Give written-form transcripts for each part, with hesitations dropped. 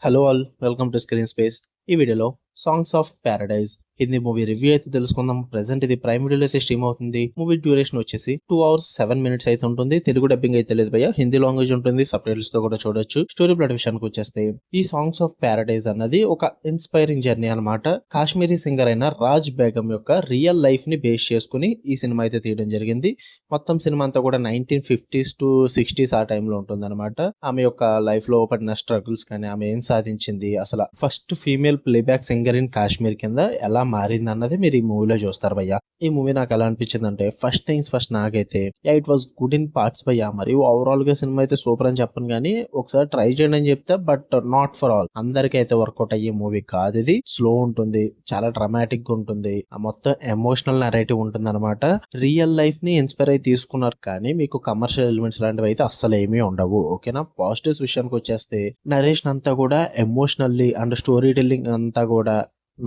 Hello all, welcome to screen space. ఈ వీడియోలో songs of Paradise Hindi movie review అయితే తెలుసుకుందాం. ప్రెసెంట్ ఇది ప్రైమ్ వీడియోలో అయితే స్ట్రీమ్ అవుతుంది. మూవీ డ్యూరేషన్ వచ్చేసి 2 hours 7 minutes అయితే ఉంటుంది. తెలుగు డబ్బింగ్ అయితే లేదు భయ్య, హిందీ లాంగ్వేజ్ ఉంటుంది. సబ్ టైటిల్స్ తో కూడా చూడొచ్చు. స్టోరీ ప్లాట్ విషయానికి వచ్చేస్తే ఈ సాంగ్స్ ఆఫ్ ప్యారడైజ్ అన్నది ఒక ఇన్స్పైరింగ్ జర్నీ అన్నమాట. కాశ్మీరీ సింగర్ అయిన రాజ్ బేగం యొక్క రియల్ లైఫ్ ని బేస్ చేసుకుని ఈ సినిమా అయితే తీయడం జరిగింది. మొత్తం సినిమా అంతా కూడా 1950s to 60s ఆ టైంలో ఉంటుంది అనమాట. ఆమె యొక్క లైఫ్ లో పడిన స్ట్రగుల్స్ కానీ, ఆమె ఏం సాధించింది, అసలు first female playback singer in Kashmir కింద ఎలా మారింది అన్నది మీరు ఈ మూవీలో చూస్తారు భయ్య. ఈ మూవీ నాకు ఎలా అనిపించింది అంటే, ఫస్ట్ థింగ్స్ ఫస్ట్ నాకైతే it was good in parts భయ్య. మరి ఓవరాల్ గా సినిమా అయితే సూపర్ అని చెప్పను కానీ, ఒకసారి ట్రై చేయండి అని చెప్తే, బట్ నాట్ ఫర్ ఆల్. అందరికీ అయితే వర్కౌట్ అయ్యే మూవీ కాదు ఇది. స్లో ఉంటుంది, చాలా డ్రామాటిక్ గా ఉంటుంది, మొత్తం ఎమోషనల్ నెరేటివ్ ఉంటుంది అనమాట. రియల్ లైఫ్ ని ఇన్స్పైర్ అయి తీసుకున్నారు కానీ మీకు కమర్షియల్ ఎలిమెంట్స్ లాంటివి అయితే అస్సలు ఏమీ ఉండవు. ఓకేనా. పాజిటివ్స్ విషయానికి వచ్చేస్తే, నరేషన్ అంతా కూడా ఎమోషనల్లీ అండ్ స్టోరీ టెల్లింగ్ అంతా కూడా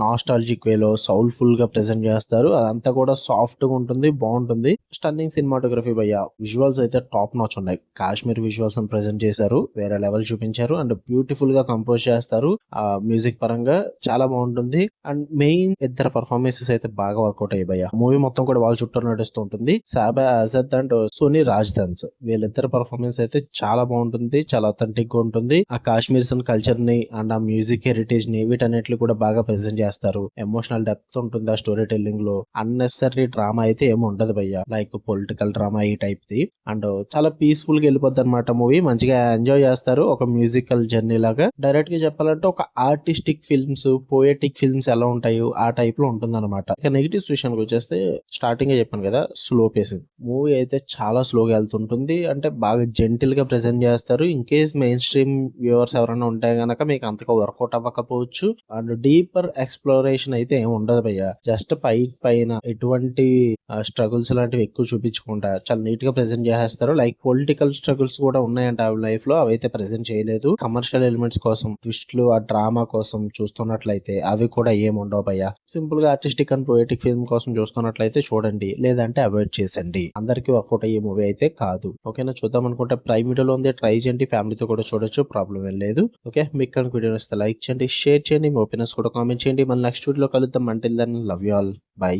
నాస్టాలజిక్ వేలో సౌల్ఫుల్ గా ప్రెజెంట్ చేస్తారు. అదంతా కూడా సాఫ్ట్ గా ఉంటుంది, బాగుంటుంది. స్టన్నింగ్ సినిమాటోగ్రఫీ భయ్య. విజువల్స్ అయితే టాప్ నాచ్ ఉన్నాయి. కాశ్మీర్ విజువల్స్ ప్రెజెంట్ చేశారు, వేరే లెవెల్ చూపించారు అండ్ బ్యూటిఫుల్ గా కంపోజ్ చేస్తారు. మ్యూజిక్ పరంగా చాలా బాగుంటుంది అండ్ మెయిన్ ఇద్దరు పర్ఫార్మెన్సెస్ అయితే బాగా వర్కౌట్ అయ్యాయి భయ్య. మూవీ మొత్తం కూడా వాళ్ళ చుట్టూ నడుస్తూ ఉంటుంది. సాబా అజద్ అండ్ సోనీ రాజ్దన్స్, వీళ్ళిద్దరు పర్ఫార్మెన్స్ అయితే చాలా బాగుంటుంది, చాలా అథెంటిక్ గా ఉంటుంది. ఆ కాశ్మీర్స్ కల్చర్ ని అండ్ ఆ మ్యూజిక్ హెరిటేజ్ ని వీటన్నిటిని కూడా బాగా ప్రెజెంట్ చేస్తారు. ఎమోషనల్ డెప్త్ ఉంటుంది ఆ స్టోరీ టెల్లింగ్ లో. అన్నెసరీ డ్రామా అయితే ఏమి ఉండదు భయ్య, లైక్ పొలిటికల్ డ్రామా ఈ టైప్ ది. అండ్ చాలా పీస్ఫుల్ గా వెళ్ళిపోద్ది అనమాట మూవీ. మంచిగా ఎంజాయ్ చేస్తారు, ఒక మ్యూజికల్ జర్నీ లాగా. డైరెక్ట్ గా చెప్పాలంటే ఒక ఆర్టిస్టిక్ ఫిల్మ్స్, పోయటిక్ ఫిల్మ్స్ ఎలా ఉంటాయో ఆ టైప్ లో ఉంటుంది అనమాట. ఇక నెగిటివ్స్ విషయానికి వచ్చేస్తే, స్టార్టింగ్ గా చెప్పాను కదా, స్లో పేసింగ్. మూవీ అయితే చాలా స్లోగా వెళ్తుంటుంది. అంటే బాగా జెంటిల్ గా ప్రెజెంట్ చేస్తారు. In case main stream viewers ఎవరైనా ఉంటే గనక మీకు అంతగా వర్కౌట్ అవ్వకపోవచ్చు. అండ్ డీపర్ ఎక్స్ప్లోరేషన్ అయితే ఏమి ఉండదు భయ్య. జస్ట్ పైన ఎటువంటి స్ట్రగుల్స్ లాంటివి ఎక్కువ చూపించకుండా చాలా నీట్ గా ప్రెజెంట్ చేసేస్తారు. లైక్ పొలిటికల్ స్ట్రగుల్స్ కూడా ఉన్నాయంట ఆ లైఫ్ లో, అవైతే ప్రెజెంట్ చేయలేదు. కమర్షియల్ ఎలిమెంట్స్ కోసం, ట్విస్ట్లు, ఆ డ్రామా కోసం చూస్తున్నట్లయితే అవి కూడా ఏమి ఉండవు భయ్య. సింపుల్ గా ఆర్టిస్టిక్ అండ్ పోయటిక్ ఫిల్మ్ కోసం చూస్తున్నట్లయితే చూడండి, లేదంటే అవాయిడ్ చేసండి. అందరికి వర్కౌట్ అయ్యే మూవీ అయితే కాదు. ఓకేనా. చూద్దాం అనుకుంటే ప్రైమ్ వీడియోలో ఉంది, ట్రై చేయండి. ఫ్యామిలీతో కూడా చూడొచ్చు, ప్రాబ్లం ఏం లేదు. ఓకే, మీకు కనుక వీడియో నచ్చితే లైక్ చేయండి, షేర్ చేయండి, మీ ఒపీనియన్స్ కూడా కామెంట్ చేయండి. మళ్ళీ నెక్స్ట్ వీడియోలో కలుద్దాం. Until then, love you all, by.